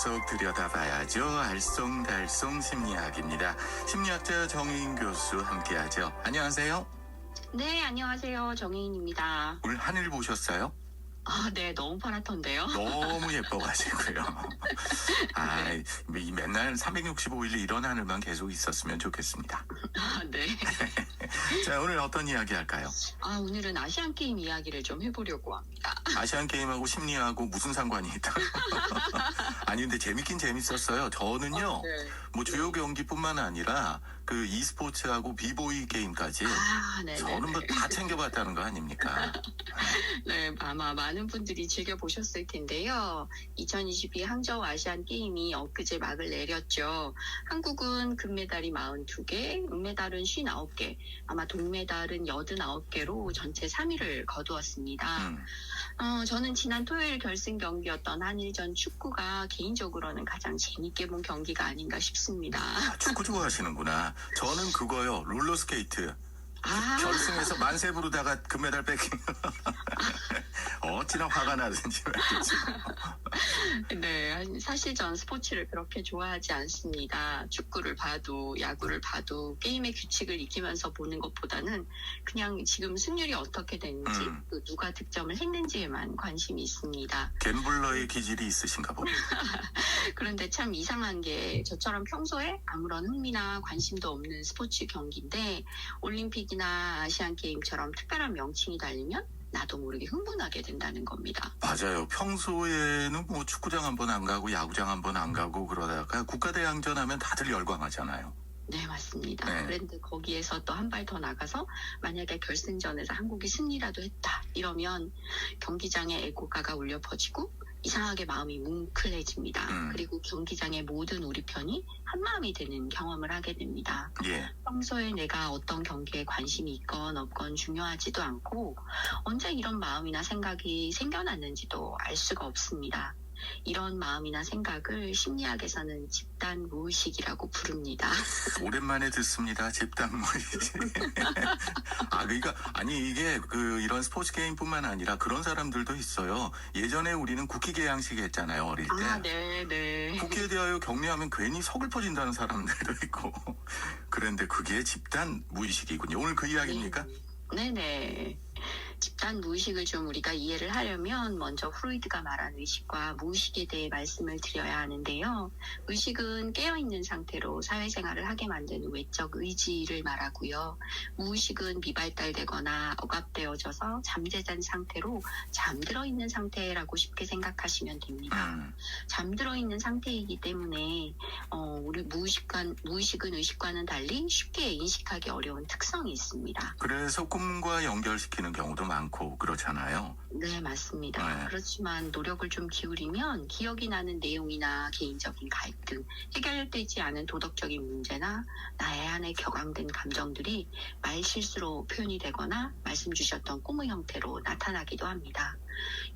속 들여다봐야죠. 알쏭달쏭 심리학입니다. 심리학자 정혜인 교수 함께하죠. 안녕하세요. 네, 안녕하세요. 정혜인입니다. 오늘 하늘 보셨어요? 네, 너무 파랗던데요. 너무 예뻐가지고요. 이 맨날 365일 이런 하늘만 계속 있었으면 좋겠습니다. 네. 자, 오늘 어떤 이야기 할까요? 오늘은 아시안게임 이야기를 좀 해보려고 합니다. 아시안게임하고 심리하고 무슨 상관이 있다? 아니, 근데 재밌긴 재밌었어요. 저는요, 네. 뭐 주요 경기뿐만 아니라 그 e스포츠하고 비보이 게임까지 네. 저는 뭐 다 챙겨봤다는 거 아닙니까? 네, 아마 많은 분들이 즐겨보셨을 텐데요. 2022 항저우 아시안게임이 엊그제 막을 내렸죠. 한국은 금메달이 42개, 은메달은 59개, 아마 동메달은 89개로 전체 3위를 거두었습니다. 저는 지난 토요일 결승 경기였던 한일전 축구가 개인적으로는 가장 재밌게 본 경기가 아닌가 싶습니다. 축구 좋아하시는구나. 저는 그거요, 롤러스케이트. 결승에서 만세 부르다가 금메달 뺏긴. 어찌나 화가 나든지 말이죠. 네, 사실 전 스포츠를 그렇게 좋아하지 않습니다. 축구를 봐도 야구를 봐도 게임의 규칙을 익히면서 보는 것보다는 그냥 지금 승률이 어떻게 되는지 또 누가 득점을 했는지에만 관심이 있습니다. 갬블러의 기질이 있으신가 봅니다. 그런데 참 이상한 게 저처럼 평소에 아무런 흥미나 관심도 없는 스포츠 경기인데 올림픽이나 아시안게임처럼 특별한 명칭이 달리면 나도 모르게 흥분하게 된다는 겁니다. 맞아요. 평소에는 뭐 축구장 한 번 안 가고 야구장 한 번 안 가고 그러다가 국가대항전 하면 다들 열광하잖아요. 네, 맞습니다. 네. 그런데 거기에서 또 한 발 더 나가서 만약에 결승전에서 한국이 승리라도 했다 이러면 경기장에 애국가가 울려 퍼지고 이상하게 마음이 뭉클해집니다. 그리고 경기장의 모든 우리 편이 한마음이 되는 경험을 하게 됩니다. 예. 평소에 내가 어떤 경기에 관심이 있건 없건 중요하지도 않고 언제 이런 마음이나 생각이 생겨났는지도 알 수가 없습니다. 이런 마음이나 생각을 심리학에서는 집단 무의식이라고 부릅니다. 오랜만에 듣습니다. 집단 무의식. 그러니까 이게 이런 스포츠 게임뿐만 아니라 그런 사람들도 있어요. 예전에 우리는 국기 개양식 했잖아요, 어릴 때. 네. 국기에 대하여 격려하면 괜히 서글퍼진다는 사람들도 있고. 그런데 그게 집단 무의식이군요. 오늘 그 이야기입니까? 네네. 집단 무의식을 좀 우리가 이해를 하려면 먼저 프로이드가 말한 의식과 무의식에 대해 말씀을 드려야 하는데요. 의식은 깨어있는 상태로 사회생활을 하게 만드는 외적 의지를 말하고요. 무의식은 미발달되거나 억압되어져서 잠재된 상태로 잠들어 있는 상태라고 쉽게 생각하시면 됩니다. 잠들어 있는 상태이기 때문에 우리 무의식은 의식과는 달리 쉽게 인식하기 어려운 특성이 있습니다. 그래서 꿈과 연결시키는 경우도 많고 그렇잖아요. 네, 맞습니다. 네. 그렇지만 노력을 좀 기울이면 기억이 나는 내용이나 개인적인 갈등, 해결되지 않은 도덕적인 문제나 나의 안에 격앙된 감정들이 말실수로 표현이 되거나 말씀 주셨던 꿈의 형태로 나타나기도 합니다.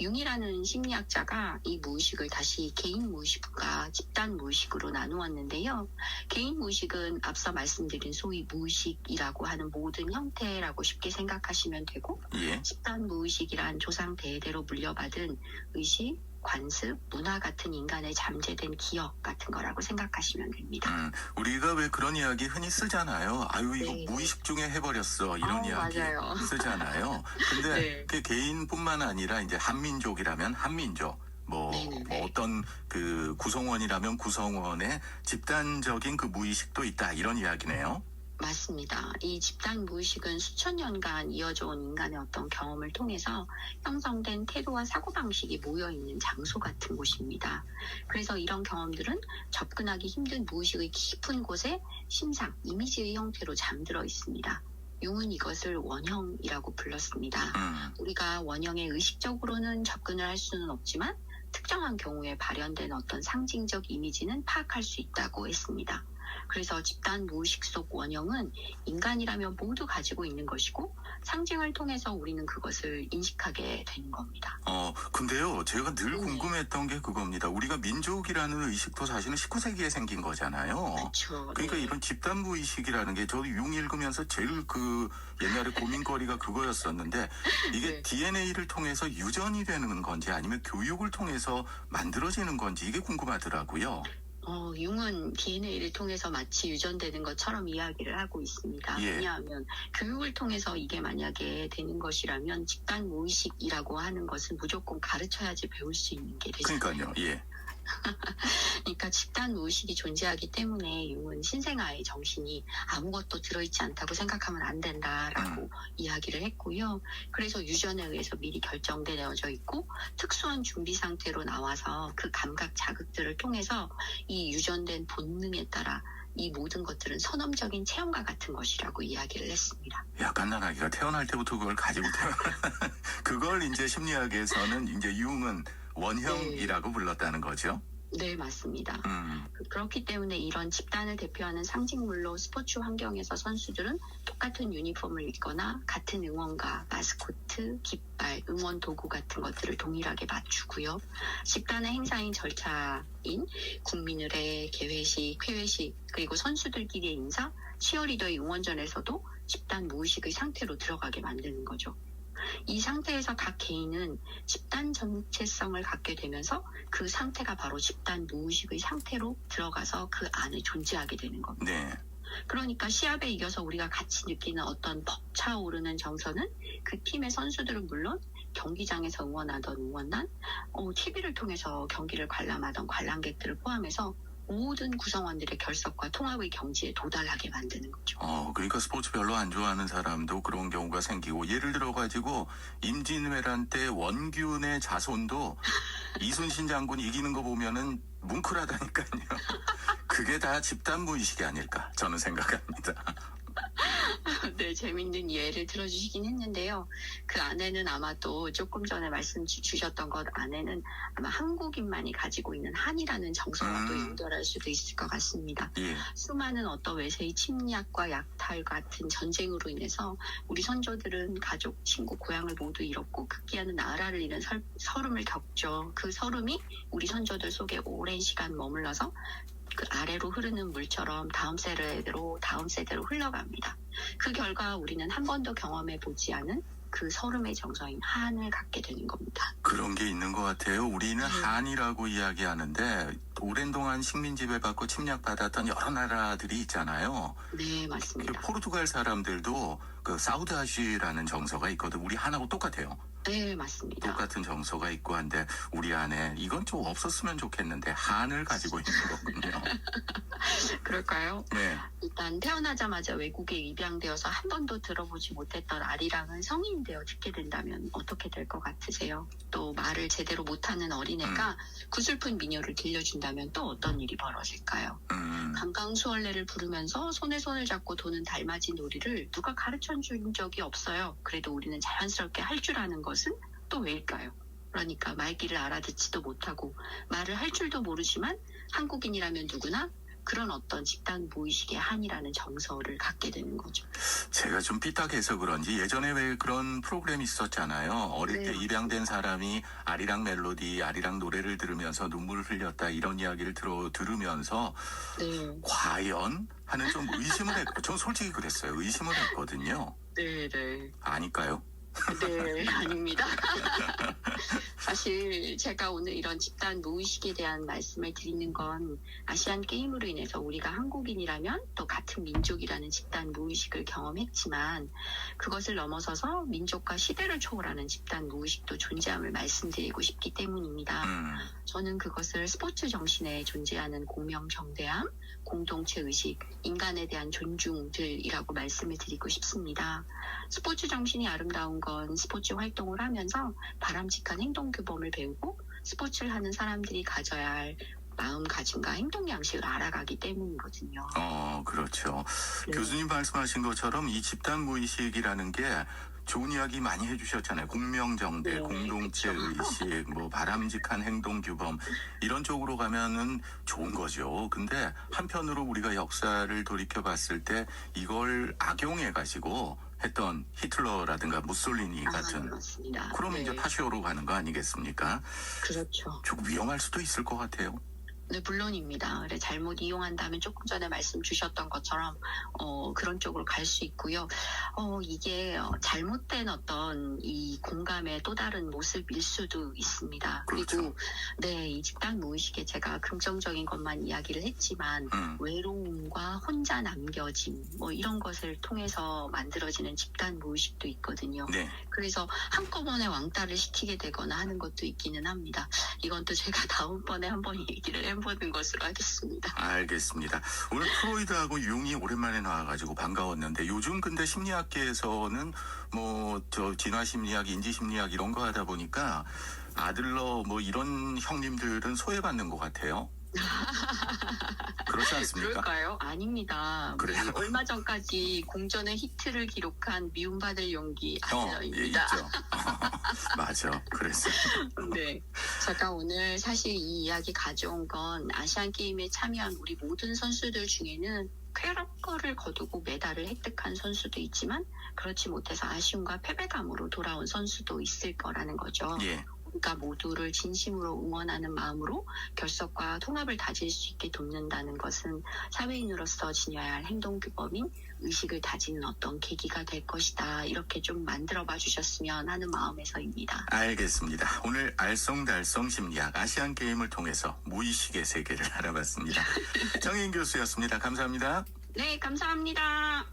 융이라는 심리학자가 이 무의식을 다시 개인 무의식과 집단 무의식으로 나누었는데요. 개인 무의식은 앞서 말씀드린 소위 무의식이라고 하는 모든 형태라고 쉽게 생각하시면 되고, 예. 집단 무의식이란 조상 대대로 물려받은 의식, 관습, 문화 같은 인간의 잠재된 기억 같은 거라고 생각하시면 됩니다. 우리가 왜 그런 이야기 흔히 쓰잖아요. 이거 네. 무의식 중에 해버렸어. 이런 이야기 맞아요. 쓰잖아요. 근데 네. 그 개인뿐만 아니라 이제 한민족이라면 한민족, 네네네. 어떤 그 구성원이라면 구성원의 집단적인 그 무의식도 있다. 이런 이야기네요. 맞습니다. 이 집단 무의식은 수천 년간 이어져 온 인간의 어떤 경험을 통해서 형성된 태도와 사고방식이 모여있는 장소 같은 곳입니다. 그래서 이런 경험들은 접근하기 힘든 무의식의 깊은 곳에 심상, 이미지의 형태로 잠들어 있습니다. 융은 이것을 원형이라고 불렀습니다. 우리가 원형에 의식적으로는 접근을 할 수는 없지만 특정한 경우에 발현된 어떤 상징적 이미지는 파악할 수 있다고 했습니다. 그래서 집단 무의식 속 원형은 인간이라면 모두 가지고 있는 것이고 상징을 통해서 우리는 그것을 인식하게 되는 겁니다. 근데요, 제가 늘 네. 궁금했던 게 그겁니다. 우리가 민족이라는 의식도 사실은 19세기에 생긴 거잖아요. 그렇죠. 그러니까 네. 이런 집단 무의식이라는 게 저도 융 읽으면서 제일 옛날에 고민거리가 그거였었는데 이게 네. DNA를 통해서 유전이 되는 건지 아니면 교육을 통해서 만들어지는 건지 이게 궁금하더라고요. 융은 DNA를 통해서 마치 유전되는 것처럼 이야기를 하고 있습니다. 예. 왜냐하면 교육을 통해서 이게 만약에 되는 것이라면 집단 무의식이라고 하는 것은 무조건 가르쳐야지 배울 수 있는 게 되죠. 그러니까요. 예. 그러니까 집단 무의식이 존재하기 때문에 융은 신생아의 정신이 아무것도 들어있지 않다고 생각하면 안 된다라고 이야기를 했고요. 그래서 유전에 의해서 미리 결정되어져 있고 특수한 준비 상태로 나와서 그 감각 자극들을 통해서 이 유전된 본능에 따라 이 모든 것들은 선험적인 체험과 같은 것이라고 이야기를 했습니다. 약간 난 아기가 태어날 때부터 그걸 가지고 그걸 이제 심리학에서는 이제 융은 원형이라고 불렀다는 거죠. 네, 맞습니다. 그렇기 때문에 이런 집단을 대표하는 상징물로 스포츠 환경에서 선수들은 똑같은 유니폼을 입거나 같은 응원가, 마스코트, 깃발, 응원 도구 같은 것들을 동일하게 맞추고요. 집단의 행사인 절차인 국민의례, 개회식, 회회식, 그리고 선수들끼리의 인사, 치어리더의 응원전에서도 집단 무의식의 상태로 들어가게 만드는 거죠. 이 상태에서 각 개인은 집단 정체성을 갖게 되면서 그 상태가 바로 집단 무의식의 상태로 들어가서 그 안에 존재하게 되는 겁니다. 네. 그러니까 시합에 이겨서 우리가 같이 느끼는 어떤 벅차오르는 정서는 그 팀의 선수들은 물론 경기장에서 응원하던 응원단, TV를 통해서 경기를 관람하던 관람객들을 포함해서 모든 구성원들의 결석과 통합의 경지에 도달하게 만드는 거죠. 그러니까 스포츠 별로 안 좋아하는 사람도 그런 경우가 생기고 예를 들어가지고 임진왜란 때 원균의 자손도 이순신 장군 이기는 거 보면은 뭉클하다니까요. 그게 다 집단 무의식이 아닐까 저는 생각합니다. 네, 재밌는 예를 들어주시긴 했는데요. 그 안에는 아마도 조금 전에 말씀 주셨던 것 안에는 아마 한국인만이 가지고 있는 한이라는 정서와 또 연결할 수도 있을 것 같습니다. 예. 수많은 어떤 외세의 침략과 약탈 같은 전쟁으로 인해서 우리 선조들은 가족, 친구, 고향을 모두 잃었고 극기하는 나라를 잃은 서름을 겪죠. 그 서름이 우리 선조들 속에 오랜 시간 머물러서 그 아래로 흐르는 물처럼 다음 세대로 흘러갑니다. 그 결과 우리는 한 번도 경험해 보지 않은 그 서름의 정서인 한을 갖게 되는 겁니다. 그런 게 있는 것 같아요. 우리는 한이라고 이야기하는데 오랜 동안 식민 지배받고 침략받았던 여러 나라들이 있잖아요. 네, 맞습니다. 포르투갈 사람들도 그 사우다시라는 정서가 있거든. 우리 한하고 똑같아요. 네, 맞습니다. 똑같은 정서가 있고 한데 우리 안에 이건 좀 없었으면 좋겠는데 한을 가지고 있는 거군요. 그럴까요? 네. 일단 태어나자마자 외국에 입양되어서 한 번도 들어보지 못했던 아리랑은 성인이 되어 듣게 된다면 어떻게 될 것 같으세요? 또 말을 제대로 못하는 어린애가 구슬픈 민요를 들려준다면 또 어떤 일이 벌어질까요? 강강수월래를 부르면서 손에 손을 잡고 도는 달맞이 놀이를 누가 가르쳐준 적이 없어요. 그래도 우리는 자연스럽게 할 줄 아는 것은 또 왜일까요? 그러니까 말귀를 알아듣지도 못하고 말을 할 줄도 모르지만 한국인이라면 누구나 그런 어떤 집단 무의식의 한이라는 정서를 갖게 되는 거죠. 제가 좀 삐딱해서 그런지 예전에 왜 그런 프로그램이 있었잖아요. 어릴 네. 때 입양된 사람이 아리랑 멜로디, 아리랑 노래를 들으면서 눈물을 흘렸다 이런 이야기를 들으면서 네. 과연 하는 좀 의심을 했고 전 솔직히 그랬어요. 의심을 했거든요. 네. 아닐까요? 네, 아닙니다. 사실 제가 오늘 이런 집단 무의식에 대한 말씀을 드리는 건 아시안 게임으로 인해서 우리가 한국인이라면 또 같은 민족이라는 집단 무의식을 경험했지만 그것을 넘어서서 민족과 시대를 초월하는 집단 무의식도 존재함을 말씀드리고 싶기 때문입니다. 저는 그것을 스포츠 정신에 존재하는 공명정대함, 공동체 의식, 인간에 대한 존중들이라고 말씀을 드리고 싶습니다. 스포츠 정신이 아름다운 건 스포츠 활동을 하면서 바람직한 행동 규범을 배우고 스포츠를 하는 사람들이 가져야 할 마음가짐과 행동 양식을 알아가기 때문이거든요. 그렇죠. 네. 교수님 말씀하신 것처럼 이 집단 무의식이라는 게 좋은 이야기 많이 해주셨잖아요. 공명정대, 네, 공동체 그렇죠. 의식, 뭐 바람직한 행동 규범 이런 쪽으로 가면은 좋은 거죠. 근데 한편으로 우리가 역사를 돌이켜 봤을 때 이걸 악용해 가지고 했던 히틀러라든가 무솔리니 같은 맞습니다. 그러면 이제 파쇼로 가는 거 아니겠습니까? 그렇죠. 좀 위험할 수도 있을 것 같아요. 네, 물론입니다. 그래, 잘못 이용한다면 조금 전에 말씀 주셨던 것처럼 그런 쪽으로 갈 수 있고요. 이게 잘못된 어떤 이 공감의 또 다른 모습일 수도 있습니다. 그리고 그렇죠. 네, 이 집단 무의식에 제가 긍정적인 것만 이야기를 했지만 외로움과 혼자 남겨짐 뭐 이런 것을 통해서 만들어지는 집단 무의식도 있거든요. 네. 그래서 한꺼번에 왕따를 시키게 되거나 하는 것도 있기는 합니다. 이건 또 제가 다음번에 한번 얘기를 해보는 것으로 하겠습니다. 알겠습니다. 오늘 프로이드하고 융이 오랜만에 나와가지고 반가웠는데 요즘 근데 심리학계에서는 뭐 진화 심리학, 인지 심리학 이런 거 하다 보니까 아들러 뭐 이런 형님들은 소외받는 것 같아요. 그렇지 않습니까? 그럴까요? 아닙니다. 그래요? 얼마 전까지 공전의 히트를 기록한 미움받을 용기 예, 아들러입니다. 있죠. 맞아. 그랬어요. 네. 제가 오늘 사실 이 이야기 가져온 건 아시안 게임에 참여한 우리 모든 선수들 중에는 쾌락거를 거두고 메달을 획득한 선수도 있지만 그렇지 못해서 아쉬움과 패배감으로 돌아온 선수도 있을 거라는 거죠. 예. 그러니까 모두를 진심으로 응원하는 마음으로 결속과 통합을 다질 수 있게 돕는다는 것은 사회인으로서 지녀야 할 행동규범인 의식을 다지는 어떤 계기가 될 것이다. 이렇게 좀 만들어봐 주셨으면 하는 마음에서입니다. 알겠습니다. 오늘 알쏭달쏭 심리학 아시안 게임을 통해서 무의식의 세계를 알아봤습니다. 정혜인 교수였습니다. 감사합니다. 네, 감사합니다.